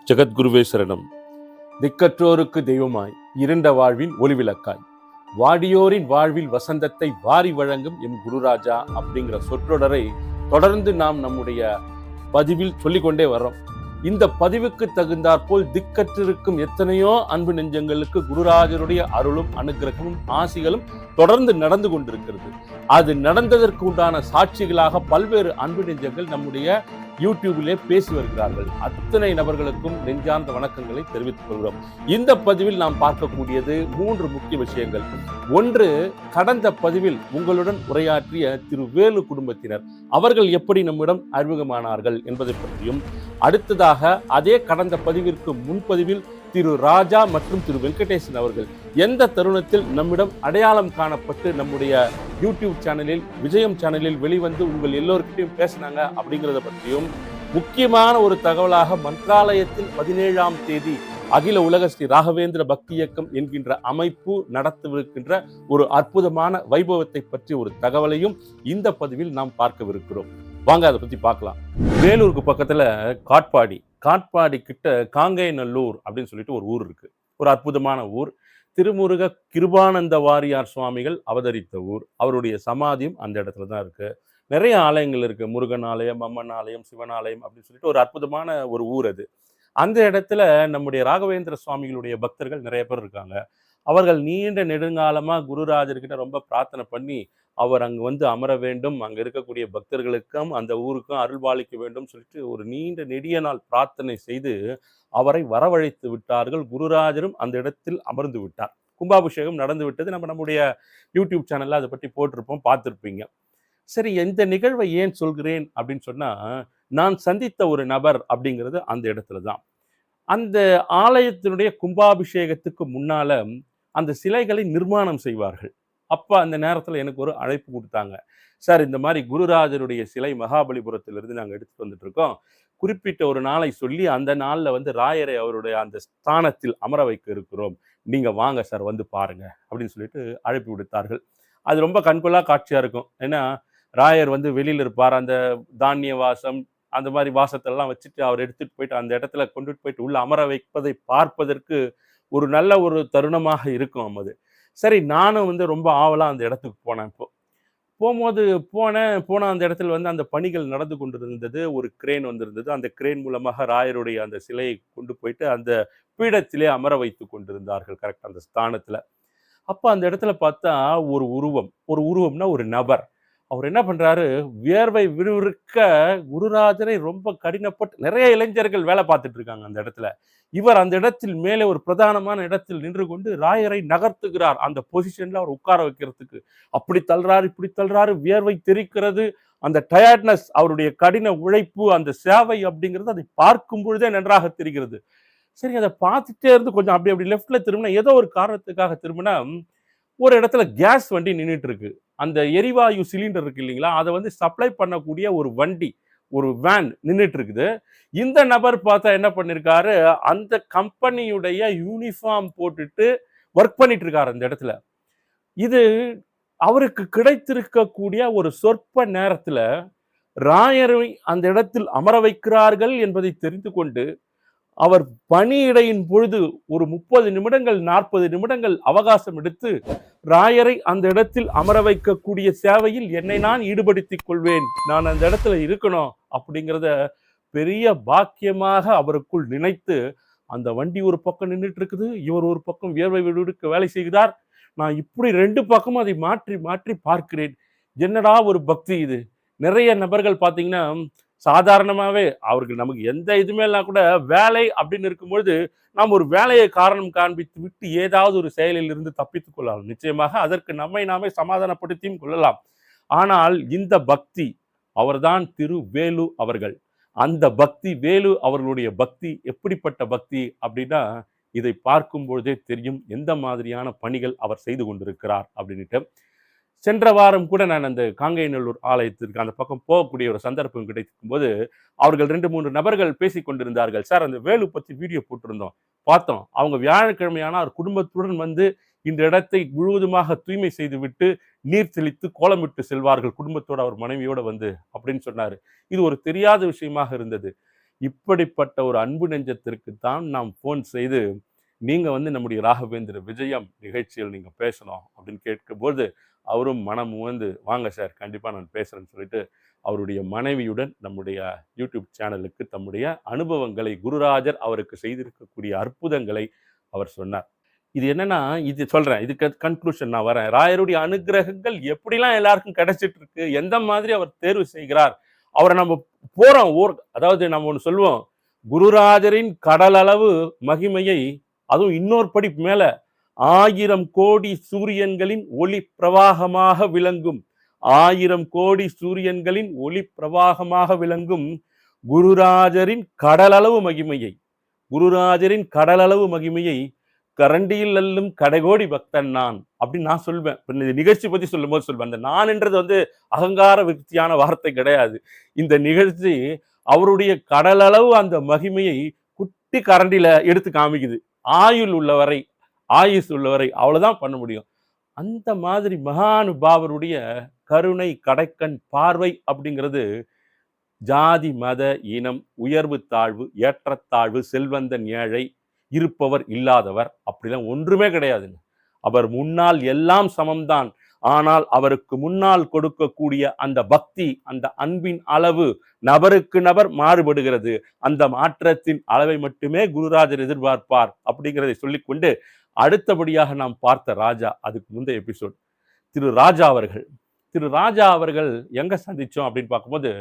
ஜெகத்குருவே சரணம். திக்கற்றோருக்கு தெய்வமாய் இருண்ட வாழ்வின் ஒளிவிளக்காய் வாடியோரின் வாழ்வில் வசந்தத்தை வாரி வழங்கும் எம் குருராஜா அப்படிங்கிற சொற்றொடரை தொடர்ந்து நாம் நம்முடைய பதிவில் சொல்லிக்கொண்டே வர்றோம். இந்த பதிவுக்கு தகுந்தாற்போல் திக்கற்றிருக்கும் எத்தனையோ அன்பு நெஞ்சங்களுக்கு குருராஜருடைய அருளும் அனுகிரகமும் ஆசிகளும் தொடர்ந்து நடந்து கொண்டிருக்கிறது. அது நடந்ததற்கு உண்டான சாட்சிகளாக பல்வேறு அன்பு நெஞ்சங்கள் நம்முடைய யூடியூபிலே பேசி வருகிறார்கள். அத்தனை நபர்களுக்கும் நெஞ்சார்ந்த வணக்கங்களை தெரிவித்துக் கொள்கிறோம். இந்த பதிவில் நாம் பார்க்கக்கூடியது 3 முக்கிய விஷயங்கள். ஒன்று, கடந்த பதிவில் உங்களுடன் உரையாற்றிய திரு வேலு குடும்பத்தினர் அவர்கள் எப்படி நம்மிடம் அறிமுகமானார்கள் என்பதை பற்றியும், அடுத்ததாக அதே கடந்த பதிவிற்கு முன்பதிவில் திரு ராஜா மற்றும் திரு வெங்கடேசன் அவர்கள் எந்த தருணத்தில் நம்மிடம் அடையாளம் காணப்பட்டு நம்முடைய யூடியூப் சேனலில், விஜயம் சேனலில் வெளிவந்து உங்கள் எல்லோருக்கிட்டையும் பேசினாங்க அப்படிங்கிறத பற்றியும், முக்கியமான ஒரு தகவலாக மந்திராலயத்தில் 17ஆம் தேதி அகில உலக ஸ்ரீ ராகவேந்திர பக்தி இயக்கம் என்கின்ற அமைப்பு நடத்தவிருக்கின்ற ஒரு அற்புதமான வைபவத்தை பற்றி ஒரு தகவலையும் இந்த பதிவில் நாம் பார்க்கவிருக்கிறோம். வாங்க அதை பத்தி பார்க்கலாம். வேலூருக்கு பக்கத்துல காட்பாடி கிட்ட காங்கேயநல்லூர் அப்படின்னு சொல்லிட்டு ஒரு ஊர் இருக்கு. ஒரு அற்புதமான ஊர். திருமுருக கிருபானந்த வாரியார் சுவாமிகள் அவதரித்த ஊர். அவருடைய சமாதியும் அந்த இடத்துல தான் இருக்கு. நிறைய ஆலயங்கள் இருக்கு. முருகன் ஆலயம், அம்மன் ஆலயம், சிவன் ஆலயம் அப்படின்னு சொல்லிட்டு ஒரு அற்புதமான ஒரு ஊர் அது. அந்த இடத்துல நம்முடைய ராகவேந்திர சுவாமிகளுடைய பக்தர்கள் நிறைய பேர் இருக்காங்க. அவர்கள் நீண்ட நெடுங்காலமா குருராஜர்கிட்ட ரொம்ப பிரார்த்தனை பண்ணி அவர் அங்கு வந்து அமர வேண்டும், அங்க இருக்கக்கூடிய பக்தர்களுக்கும் அந்த ஊருக்கும் அருள்பாலிக்க வேண்டும் சொல்லிட்டு ஒரு நீண்ட நெடிய நாள் பிரார்த்தனை செய்து அவரை வரவழைத்து விட்டார்கள். குருராஜரும் அந்த இடத்தில் அமர்ந்து விட்டார். கும்பாபிஷேகம் நடந்து விட்டது. நம்முடைய யூடியூப் சேனல்ல அதை பற்றி போட்டிருப்போம், பார்த்துருப்பீங்க. சரி, இந்த நிகழ்வை ஏன் சொல்கிறேன் அப்படின்னு சொன்னா, நான் சந்தித்த ஒரு நபர் அப்படிங்கிறது அந்த இடத்துல தான். அந்த ஆலயத்தினுடைய கும்பாபிஷேகத்துக்கு முன்னால அந்த சிலைகளை நிர்மாணம் செய்வார்கள். அப்ப அந்த நேரத்துல எனக்கு ஒரு அழைப்பு கொடுத்தாங்க. சார், இந்த மாதிரி குருராஜருடைய சிலை மகாபலிபுரத்திலிருந்து நாங்கள் எடுத்துட்டு வந்துட்டு இருக்கோம். குறிப்பிட்ட ஒரு நாளை சொல்லி அந்த நாள்ல வந்து ராயரை அவருடைய அந்த ஸ்தானத்தில் அமர வைக்க இருக்கிறோம். நீங்க வாங்க சார், வந்து பாருங்க அப்படின்னு சொல்லிட்டு அழைப்பு விடுத்தார்கள். அது ரொம்ப கண்கொள்ளா காட்சியா இருக்கும். ஏன்னா ராயர் வந்து வெளியில இருப்பார். அந்த தானிய வாசம் அந்த மாதிரி வாசத்தெல்லாம் வச்சுட்டு அவர் எடுத்துட்டு போயிட்டு அந்த இடத்துல கொண்டுட்டு போயிட்டு உள்ள அமர வைப்பதை பார்ப்பதற்கு ஒரு நல்ல ஒரு தருணமாக இருக்கும் அது. சரி, நானும் வந்து ரொம்ப ஆவலா அந்த இடத்துக்கு போனேன். போன அந்த இடத்துல வந்து அந்த பணிகள் நடந்து கொண்டிருந்தது. ஒரு கிரேன் வந்திருந்தது. அந்த கிரேன் மூலமாக ராயருடைய அந்த சிலையை கொண்டு போயிட்டு அந்த பீடத்திலே அமர வைத்து கொண்டிருந்தார்கள், கரெக்ட் அந்த ஸ்தானத்துல. அப்ப அந்த இடத்துல பார்த்தா ஒரு உருவம்னா ஒரு நபர். அவர் என்ன பண்றாரு, வியர்வை விறுவிறுக்க குருராஜரை ரொம்ப கடினப்பட்டு, நிறைய இளைஞர்கள் வேலை பார்த்துட்டு இருக்காங்க அந்த இடத்துல. இவர் அந்த இடத்தில் மேலே ஒரு பிரதானமான இடத்தில் நின்று கொண்டு ராயரை நகர்த்துகிறார். அந்த பொசிஷன்ல அவர் உட்கார வைக்கிறதுக்கு அப்படி தள்ளுறாரு, இப்படி தள்ளுறாரு. வியர்வை தெரிக்கிறது. அந்த டயர்ட்னஸ், அவருடைய கடின உழைப்பு, அந்த சேவை அப்படிங்கிறது அதை பார்க்கும் பொழுதே நன்றாக தெரிகிறது. சரி, அதை பார்த்துட்டே இருந்து கொஞ்சம் அப்படி லெஃப்ட்ல திரும்பினா, ஏதோ ஒரு காரணத்துக்காக திரும்பினா ஒரு இடத்துல கேஸ் வண்டி நின்றுட்டு இருக்கு. அந்த எரிவாயு சிலிண்டர் இருக்கு இல்லைங்களா, அதை வந்து சப்ளை பண்ணக்கூடிய ஒரு வண்டி, ஒரு வேன் நின்றுட்டு இருக்குது. இந்த நபர் பார்த்தா என்ன பண்ணிருக்காரு, அந்த கம்பெனியுடைய யூனிஃபார்ம் போட்டுட்டு ஒர்க் பண்ணிட்டு இருக்காரு அந்த இடத்துல. இது அவருக்கு கிடைத்திருக்கக்கூடிய ஒரு சொற்ப நேரத்துல ராயரை அந்த இடத்தில் அமர வைக்கிறார்கள் என்பதை தெரிந்து கொண்டு, அவர் பணியிடையின் பொழுது ஒரு 30 நிமிடங்கள் 40 நிமிடங்கள் அவகாசம் எடுத்து ராயரை அந்த இடத்தில் அமர வைக்கக்கூடிய சேவையில் என்னை நான் ஈடுபடுத்திக் கொள்வேன், நான் அந்த இடத்துல இருக்கணும் அப்படிங்கிறத பெரிய பாக்கியமாக அவருக்குள் நினைத்து, அந்த வண்டி ஒரு பக்கம் நின்றுட்டு இருக்குது, இவர் ஒரு பக்கம் வியர்வை விடுவிக்க வேலை செய்கிறார். நான் இப்படி 2 பக்கமும் அதை மாற்றி மாற்றி பார்க்கிறேன். என்னடா ஒரு பக்தி இது. நிறைய நபர்கள் பார்த்தீங்கன்னா சாதாரணமாவே அவர்கள் நமக்கு எந்த இதுமே இல்லா கூட வேலை அப்படின்னு இருக்கும்பொழுது நாம் ஒரு வேலையை காரணம் காண்பித்து விட்டு ஏதாவது ஒரு செயலில் இருந்து தப்பித்துக் கொள்ளலாம். நிச்சயமாக அதற்கு நம்மை நாமே சமாதானப்படுத்தியும் கொள்ளலாம். ஆனால் இந்த பக்தி, அவர்தான் திரு வேலு அவர்கள். அந்த பக்தி, வேலு அவர்களுடைய பக்தி எப்படிப்பட்ட பக்தி அப்படின்னா, இதை பார்க்கும் பொழுதே தெரியும் எந்த மாதிரியான பணிகள் அவர் செய்து கொண்டிருக்கிறார் அப்படின்ட்டு. சென்ற வாரம் கூட நான் அந்த காங்கேயநல்லூர் ஆலயத்திற்கு அந்த பக்கம் போகக்கூடிய ஒரு சந்தர்ப்பம் கிடைக்கும் போது அவர்கள் 2-3 நபர்கள் பேசிக் கொண்டிருந்தார்கள். சார், அந்த வேலு பத்தி வீடியோ போட்டிருந்தோம், பார்த்தோம். அவங்க வியாழக்கிழமையான ஒரு குடும்பத்துடன் வந்து இந்த இடத்தை முழுவதுமாக தூய்மை செய்துவிட்டு நீர் தெளித்து கோலமிட்டு செல்வார்கள் குடும்பத்தோட, அவர் மனைவியோட வந்து அப்படின்னு சொன்னாரு. இது ஒரு தெரியாத விஷயமாக இருந்தது. இப்படிப்பட்ட ஒரு அன்பு நெஞ்சத்திற்கு தான் நாம் ஃபோன் செய்து நீங்க வந்து நம்முடைய ராகவேந்திர விஜயம் நிகழ்ச்சியில் நீங்க பேசணும் அப்படின்னு கேட்கும்போது அவரும் மனம் வந்து வாங்க சார் கண்டிப்பா நான் பேசுறேன்னு சொல்லிட்டு அவருடைய மனைவியுடன் நம்முடைய யூடியூப் சேனலுக்கு தம்முடைய அனுபவங்களை குருராஜர் அவருக்கு செய்திருக்கக்கூடிய அற்புதங்களை அவர் சொன்னார். இது என்னன்னா இது சொல்றேன், இதுக்கு கன்க்ளூஷன் நான் வரேன். ராயருடைய அனுகிரகங்கள் எப்படிலாம் எல்லாருக்கும் கிடைச்சிட்டு இருக்கு, எந்த மாதிரி அவர் தேர்வு செய்கிறார், அவரை நம்ம போறோம் அதாவது நம்ம ஒன்று சொல்லுவோம், குருராஜரின் கடலளவு மகிமையை, அதுவும் இன்னொரு படி மேல 1000 கோடி சூரியன்களின் ஒளி பிரவாகமாக விளங்கும் 1000 கோடி சூரியன்களின் ஒளி பிரவாகமாக விளங்கும் குருராஜரின் கடலளவு மகிமையை குருராஜரின் கடலளவு மகிமையை கரண்டியில் அல்லும் கடைகோடி பக்தன் நான் அப்படின்னு நான் சொல்வேன். இந்த நிகழ்ச்சி பத்தி சொல்லும் போது சொல்வேன். அந்த நான் என்றது வந்து அகங்கார விருத்தியான வார்த்தை கிடையாது. இந்த நிகழ்ச்சி அவருடைய கடலளவு அந்த மகிமையை குட்டி கரண்டில எடுத்து காமிக்குது. ஆயுள் உள்ளவரை, ஆயுஸ் உள்ளவரை அவ்வளவுதான் பண்ண முடியும். அந்த மாதிரி மகானுபாவருடைய கருணை கடைக்கண் பார்வை அப்படிங்கிறது ஜாதி மத இனம் உயர்வு தாழ்வு ஏற்றத்தாழ்வு செல்வந்தன் ஏழை இருப்பவர் இல்லாதவர் அப்படிலாம் ஒன்றுமே கிடையாதுங்க. அவர் முன்னால் எல்லாம் சமம்தான். ஆனால் அவருக்கு முன்னால் கொடுக்கக்கூடிய அந்த பக்தி அந்த அன்பின் அளவு நபருக்கு நபர் மாறுபடுகிறது. அந்த மாற்றத்தின் அளவை மட்டுமே குருராஜர் எதிர்பார்ப்பார் அப்படிங்கிறதை சொல்லிக்கொண்டு அடுத்தபடியாக நாம் பார்த்த ராஜா, அதுக்கு முந்தைய எபிசோட் திரு ராஜா அவர்கள் எங்க சந்திச்சோம் அப்படின்னு பார்க்கும்போது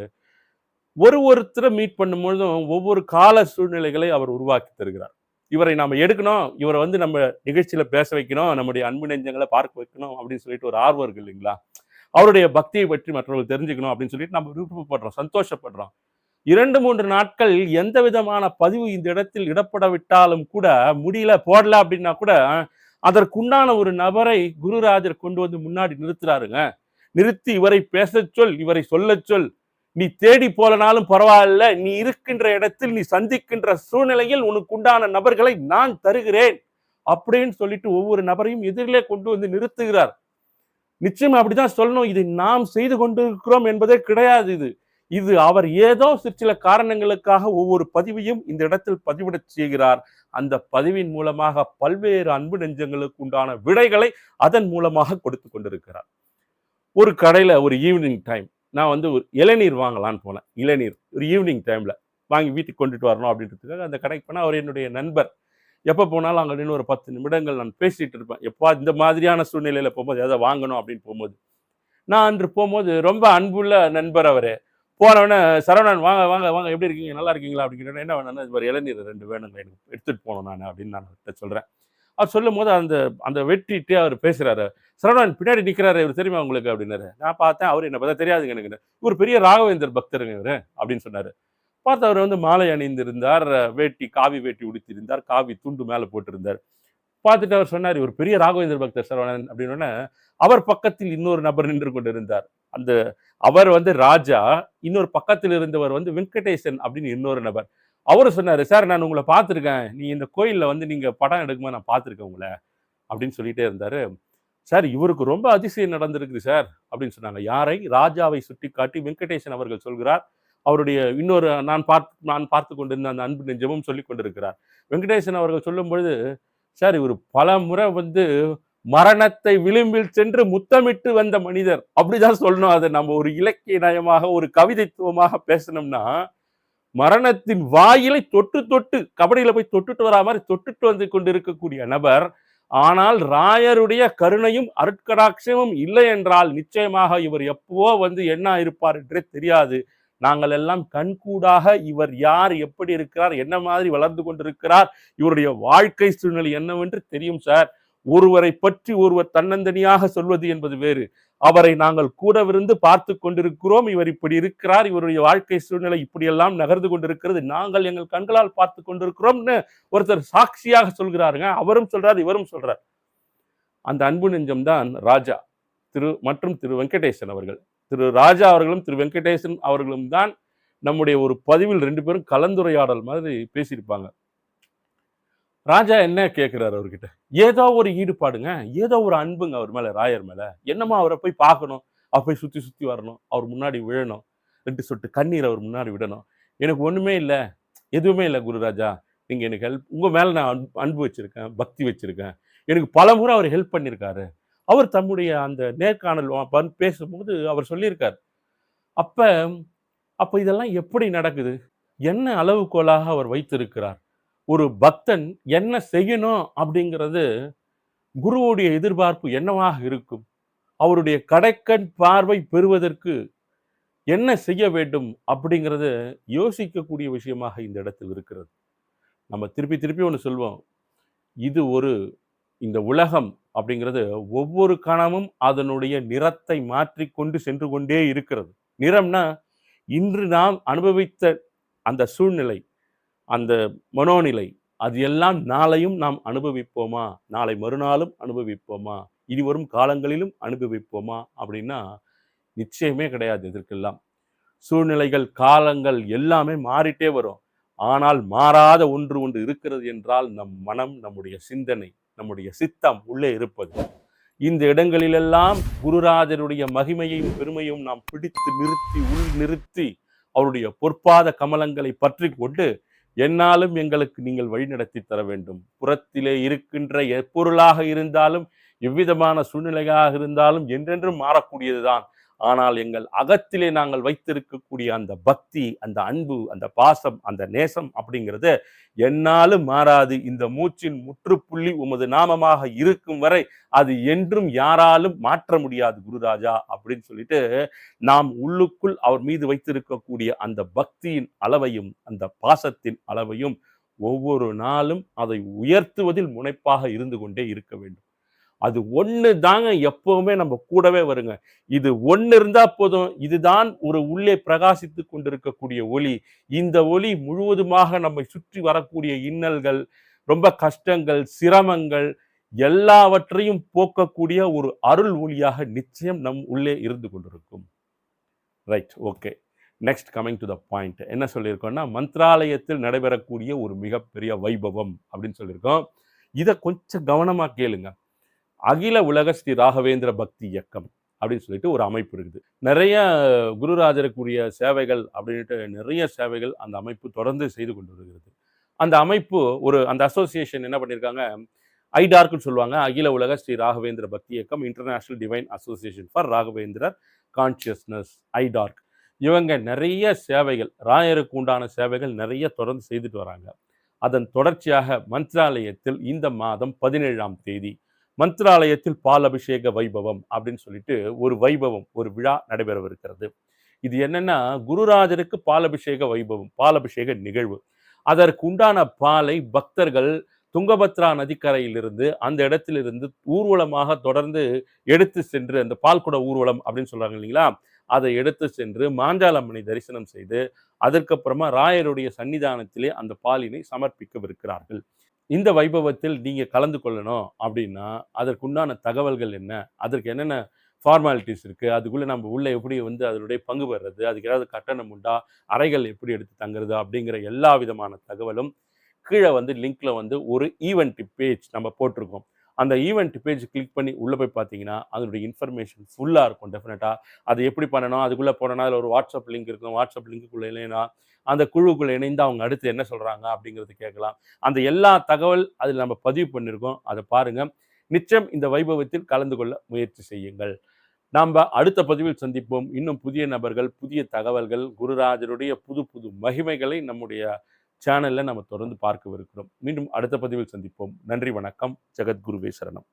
ஒருத்தரை மீட் பண்ணும்பொழுதும் ஒவ்வொரு கால சூழ்நிலைகளை அவர் உருவாக்கி தருகிறார். இவரை நாம எடுக்கணும், இவரை வந்து நம்ம நிகழ்ச்சியில பேச வைக்கணும், நம்முடைய அன்பு நெஞ்சங்களை பார்க்க வைக்கணும் அப்படின்னு சொல்லிட்டு ஒரு ஆர்வம் இருக்கு இல்லைங்களா, அவருடைய பக்தியை பற்றி மற்றவர்கள் தெரிஞ்சுக்கணும் அப்படின்னு சொல்லிட்டு நம்ம விருப்பப்படுறோம், சந்தோஷப்படுறோம். 2-3 நாட்கள் எந்த விதமான பதிவு இந்த இடத்தில் இடப்படவிட்டாலும் கூட முடியல போடல அப்படின்னா கூட அதற்குண்டான ஒரு நபரை குருராஜர் கொண்டு வந்து முன்னாடி நிறுத்துறாருங்க. நிறுத்தி இவரை பேச சொல், இவரை சொல்ல சொல், நீ தேடி போலனாலும் பரவாயில்ல, நீ இருக்கின்ற இடத்தில் நீ சந்திக்கின்ற சூழ்நிலையில் உனக்கு உண்டான நபர்களை நான் தருகிறேன் அப்படின்னு சொல்லிட்டு ஒவ்வொரு நபரையும் எதிரிலே கொண்டு வந்து நிறுத்துகிறார். நிச்சயம் அப்படிதான் சொல்லணும். இது நாம் செய்து கொண்டிருக்கிறோம் என்பதே கிடையாது. இது அவர் ஏதோ சில காரணங்களுக்காக ஒவ்வொரு பதிவையும் இந்த இடத்தில் பதிவிட செய்கிறார். அந்த பதிவின் மூலமாக பல்வேறு அன்பு நெஞ்சங்களுக்கு உண்டான விடைகளை அதன் மூலமாக கொடுத்து கொண்டிருக்கிறார். ஒரு கடையில ஒரு ஈவினிங் டைம் நான் வந்து ஒரு இளநீர் வாங்கலான்னு போனேன். இளநீர் ஒரு ஈவினிங் டைம்ல வாங்கி வீட்டுக்கு கொண்டுட்டு வரணும் அப்படின்றதுக்காக அந்த கடைக்கு போனால் அவர் என்னுடைய நண்பர். எப்போ போனாலும் அங்கே நின்று ஒரு 10 நிமிடங்கள் நான் பேசிட்டு இருப்பேன். எப்போ இந்த மாதிரியான சூழ்நிலையில போகும்போது எதை வாங்கணும் அப்படின்னு போகும்போது நான் அன்று போகும்போது ரொம்ப அன்புள்ள நண்பர் அவரு. போனவொடனே சரவணன் வாங்க வாங்க வாங்க எப்படி இருக்கீங்க நல்லா இருக்கீங்களா அப்படின்னு என்ன வேணும்னா ஒரு இளநீர் 2 வேணுங்க எனக்கு எடுத்துட்டு போகணும் நான் அப்படின்னு நான் சொல்றேன். அவர் சொல்லும் போது அந்த அந்த வெட்டிட்டு அவர் பேசுறாரு. சரவணன் பின்னாடி நிற்கிறாரு, இவர் தெரியுமா உங்களுக்கு அப்படின்னாரு. நான் பார்த்தேன், அவர் என்ன பார்த்தா தெரியாதுங்க எனக்கு, இவர் பெரிய ராகவேந்தர் பக்தருங்க இவரு அப்படின்னு சொன்னாரு. பார்த்து அவர் வந்து மாலை அணிந்திருந்தார், காவி வேட்டி உடுத்திருந்தார், காவி துண்டு மேலே போட்டிருந்தார். பார்த்துட்டு அவர் சொன்னார், இவர் பெரிய ராகவேந்தர் பக்தர் சரவணன் அப்படின்னு. அவர் பக்கத்தில் இன்னொரு நபர் நின்று கொண்டிருந்தார். அந்த அவர் வந்து ராஜா, இன்னொரு பக்கத்தில் இருந்தவர் வந்து வெங்கடேசன் அப்படின்னு இன்னொரு நபர். அவரு சொன்னாரு, சார் நான் உங்களை பார்த்துருக்கேன், நீ இந்த கோயிலில் வந்து நீங்க படம் எடுக்கும்போது நான் பார்த்துருக்கேன் உங்களை அப்படின்னு சொல்லிட்டே இருந்தாரு. சார் இவருக்கு ரொம்ப அதிசயம் நடந்திருக்கு சார் அப்படின்னு சொன்னாங்க. யாரை? ராஜாவை சுட்டி காட்டி வெங்கடேசன் அவர்கள் சொல்கிறார். அவருடைய இன்னொரு நான் பார்த்து கொண்டிருந்த அந்த அன்பு நெஞ்சமும் சொல்லி கொண்டிருக்கிறார். வெங்கடேசன் அவர்கள் சொல்லும் பொழுது, சார் இவர் பல முறை வந்து மரணத்தை விளிம்பில் சென்று முத்தமிட்டு வந்த மனிதர் அப்படிதான் சொல்லணும். அதை நம்ம ஒரு இலக்கிய நயமாக ஒரு கவிதைத்துவமாக பேசணும்னா, மரணத்தின் வாயிலை தொட்டு கபடியில போய் தொட்டுட்டு வரா மாதிரி தொட்டுட்டு வந்து கொண்டிருக்கக்கூடிய நபர். ஆனால் ராயருடைய கருணையும் அருட்கடாட்சமும் இல்லை என்றால் நிச்சயமாக இவர் எப்பவோ வந்து என்ன இருப்பார் என்றே தெரியாது. நாங்கள் எல்லாம் கண்கூடாக இவர் யார், எப்படி இருக்கிறார், என்ன மாதிரி வளர்ந்து கொண்டிருக்கிறார், இவருடைய வாழ்க்கை சூழ்நிலை என்னவென்று தெரியும் சார். ஒருவரை பற்றி ஒருவர் தன்னந்தனியாக சொல்வது என்பது வேறு. அவரை நாங்கள் கூடவிருந்து பார்த்து கொண்டிருக்கிறோம், இவர் இப்படி இருக்கிறார், இவருடைய வாழ்க்கை சூழ்நிலை இப்படியெல்லாம் நகர்ந்து கொண்டிருக்கிறது, நாங்கள் எங்கள் கண்களால் பார்த்து கொண்டிருக்கிறோம்னு ஒருத்தர் சாட்சியாக சொல்கிறாருங்க. அவரும் சொல்றார், இவரும் சொல்றார். அந்த அன்பு நெஞ்சம்தான் ராஜா மற்றும் திரு வெங்கடேசன் அவர்கள். திரு ராஜா அவர்களும் திரு வெங்கடேசன் அவர்களும் தான் நம்முடைய ஒரு பதிவில் 2 பேரும் கலந்துரையாடல் மாதிரி பேசியிருப்பாங்க. ராஜா என்ன கேட்கிறாரு அவர்கிட்ட, ஏதோ ஒரு ஈடுபாடுங்க, ஏதோ ஒரு அன்புங்க அவர் மேல, ராயர் மேல. என்னமோ அவரை போய் பார்க்கணும், அவர் போய் சுத்தி வரணும், அவர் முன்னாடி விழணும், 2 சொட்டு கண்ணீர் அவர் முன்னாடி விடணும். எனக்கு ஒண்ணுமே இல்லை, எதுவுமே இல்லை குருராஜா, நீங்க எனக்கு ஹெல்ப், உங்க மேல நான் அன்பு வச்சிருக்கேன், பக்தி வச்சிருக்கேன். எனக்கு பலமுறை அவர் ஹெல்ப் பண்ணியிருக்காரு. அவர் தம்முடைய அந்த நேர்காணல் பேசும்போது அவர் சொல்லியிருக்கார். அப்ப அப்ப இதெல்லாம் எப்படி நடக்குது? என்ன அளவுகோலாக அவர் வைத்திருக்கிறார்? ஒரு பக்தன் என்ன செய்யணும் அப்படிங்கிறது குருவுடைய எதிர்பார்ப்பு என்னவாக இருக்கும்? அவருடைய கடைக்கண் பார்வை பெறுவதற்கு என்ன செய்ய வேண்டும் அப்படிங்கிறது யோசிக்கக்கூடிய விஷயமாக இந்த இடத்தில் இருக்கிறது. நம்ம திருப்பி திருப்பி ஒண்ணு சொல்வோம். இது ஒரு இந்த உலகம் அப்படிங்கிறது ஒவ்வொரு கணமும் அதனுடைய நிறத்தை மாற்றிக்கொண்டு சென்று கொண்டே இருக்கிறது. நிறம்னா இன்று நாம் அனுபவித்த அந்த சூழ்நிலை, அந்த மனோநிலை, அது எல்லாம் நாளையும் நாம் அனுபவிப்போமா? நாளை மறுநாளும் அனுபவிப்போமா? இனிவரும் காலங்களிலும் அனுபவிப்போமா? அப்படின்னா நிச்சயமே கிடையாது இதற்கெல்லாம். சூழ்நிலைகள், காலங்கள் எல்லாமே மாறிட்டே வரும். ஆனால் மாறாத ஒன்று ஒன்று இருக்கிறது என்றால் நம் மனம், நம்முடைய சிந்தனை, நம்முடைய சித்தம் உள்ளே இருப்பது. இந்த இடங்களிலெல்லாம் குருராஜருடைய மகிமையையும் பெருமையும் நாம் பிடித்து நிறுத்தி நிறுத்தி அவருடைய பொற்பாத கமலங்களை பற்றி கொண்டு என்னாலும் எங்களுக்கு நீங்கள் வழிநடத்தி தர வேண்டும். புறத்திலே இருக்கின்ற எப்பொருளாக இருந்தாலும், எவ்விதமான சூழ்நிலையாக இருந்தாலும் என்றென்றும் மாறக்கூடியதுதான். ஆனால் எங்கள் அகத்திலே நாங்கள் வைத்திருக்கக்கூடிய அந்த பக்தி, அந்த அன்பு, அந்த பாசம், அந்த நேசம் அப்படிங்கிறது என்னாலும் மாறாது. இந்த மூச்சின் முற்றுப்புள்ளி உமது நாமமாக இருக்கும் வரை அது என்றும் யாராலும் மாற்ற முடியாது குருராஜா அப்படின்னு சொல்லிட்டு, நாம் உள்ளுக்குள் அவர் மீது வைத்திருக்கக்கூடிய அந்த பக்தியின் அளவையும் அந்த பாசத்தின் அளவையும் ஒவ்வொரு நாளும் அதை உயர்த்துவதில் முனைப்பாக இருந்து கொண்டே இருக்க வேண்டும். அது ஒண்ணு தாங்க எப்பவுமே நம்ம கூடவே வருங்க. இது ஒண்ணு இருந்தா போதும். இதுதான் ஒரு உள்ளே பிரகாசித்து கொண்டிருக்கக்கூடிய ஒளி. இந்த ஒளி முழுவதுமாக நம்மை சுற்றி வரக்கூடிய இன்னல்கள், ரொம்ப கஷ்டங்கள், சிரமங்கள் எல்லாவற்றையும் போக்கக்கூடிய ஒரு அருள் ஒளியாக நிச்சயம் நம் உள்ளே இருந்து கொண்டிருக்கும். Right, okay. Next coming to the point. என்ன சொல்லியிருக்கோம்னா, மந்த்ராலயத்தில் நடைபெறக்கூடிய ஒரு மிகப்பெரிய வைபவம் அப்படின்னு சொல்லியிருக்கோம். இதை கொஞ்சம் கவனமா கேளுங்க. அகில உலக ஸ்ரீ ராகவேந்திர பக்தி இயக்கம் அப்படின்னு சொல்லிட்டு ஒரு அமைப்பு இருக்குது. நிறைய குருராஜருக்குரிய சேவைகள் அப்படின்ட்டு நிறைய சேவைகள் அந்த அமைப்பு தொடர்ந்து செய்து கொண்டு வருகிறது. அந்த அமைப்பு அந்த அசோசியேஷன் என்ன பண்ணியிருக்காங்க, ஐடார்க்னு சொல்லுவாங்க, அகில உலக ஸ்ரீ ராகவேந்திர பக்தி இயக்கம், International Divine Association for Raghavendrar Consciousness, IDARC. இவங்க நிறைய சேவைகள், ராயருக்கு உண்டான சேவைகள் நிறைய தொடர்ந்து செய்துட்டு வராங்க. அதன் தொடர்ச்சியாக மந்த்ராலயத்தில் இந்த மாதம் 17ஆம் தேதி மந்த்ராலயத்தில் பால் அபிஷேக வைபவம் அப்படின்னு சொல்லிட்டு ஒரு வைபவம், ஒரு விழா நடைபெறவிருக்கிறது. இது என்னன்னா, குருராஜருக்கு பாலபிஷேக வைபவம், பாலபிஷேக நிகழ்வு. அதற்கு உண்டான பாலை பக்தர்கள் துங்கபத்ரா நதிக்கரையிலிருந்து அந்த இடத்திலிருந்து ஊர்வலமாக தொடர்ந்து எடுத்து சென்று, அந்த பால்குட ஊர்வலம் அப்படின்னு சொல்றாங்க இல்லைங்களா, அதை எடுத்து சென்று மாஞ்சாலம்மனை தரிசனம் செய்து அதற்கப்புறமா ராயருடைய சன்னிதானத்திலே அந்த பாலினை சமர்ப்பிக்கவிருக்கிறார்கள். இந்த வைபவத்தில் நீங்க கலந்து கொள்ளணும் அப்படின்னா அதற்குண்டான தகவல்கள் என்ன, அதற்கு என்னென்ன ஃபார்மாலிட்டிஸ் இருக்கு, அதுக்குள்ள நம்ம உள்ள எப்படி அதனுடைய பங்கு பெறுறது, அதுக்கு ஏதாவது கட்டணம் உண்டா, அறைகள் எப்படி எடுத்து தங்குறது அப்படிங்கிற எல்லா விதமான தகவலும் கீழே லிங்க்ல ஒரு ஈவெண்ட் பேஜ் நம்ம போட்டிருக்கோம். அந்த ஈவெண்ட் பேஜ் கிளிக் பண்ணி உள்ளே போய் பார்த்தீங்கன்னா அதனுடைய இன்ஃபர்மேஷன் ஃபுல்லாக இருக்கும். டெஃபினட்டாக அது எப்படி பண்ணணும், அதுக்குள்ளே போனோன்னா அதில் ஒரு வாட்ஸ்அப் லிங்க் இருக்கும். வாட்ஸ்அப் லிங்க்குள்ளே இல்லைன்னா அந்த குழுக்குள்ளே இணைந்து அவங்க அடுத்து என்ன சொல்கிறாங்க அப்படிங்கிறது கேட்கலாம். அந்த எல்லா தகவல் அதில் நம்ம பதிவு பண்ணியிருக்கோம், அதை பாருங்கள். நிச்சயம் இந்த வைபவத்தில் கலந்து கொள்ள முயற்சி செய்யுங்கள். நாம் அடுத்த பதிவில் சந்திப்போம். இன்னும் புதிய நபர்கள், புதிய தகவல்கள், குருராஜருடைய புது புது மகிமைகளை நம்முடைய சேனலில் நம்ம தொடர்ந்து பார்க்கவிருக்கிறோம். மீண்டும் அடுத்த பதிவில் சந்திப்போம். நன்றி, வணக்கம். ஜெகத்குருவே சரணம்.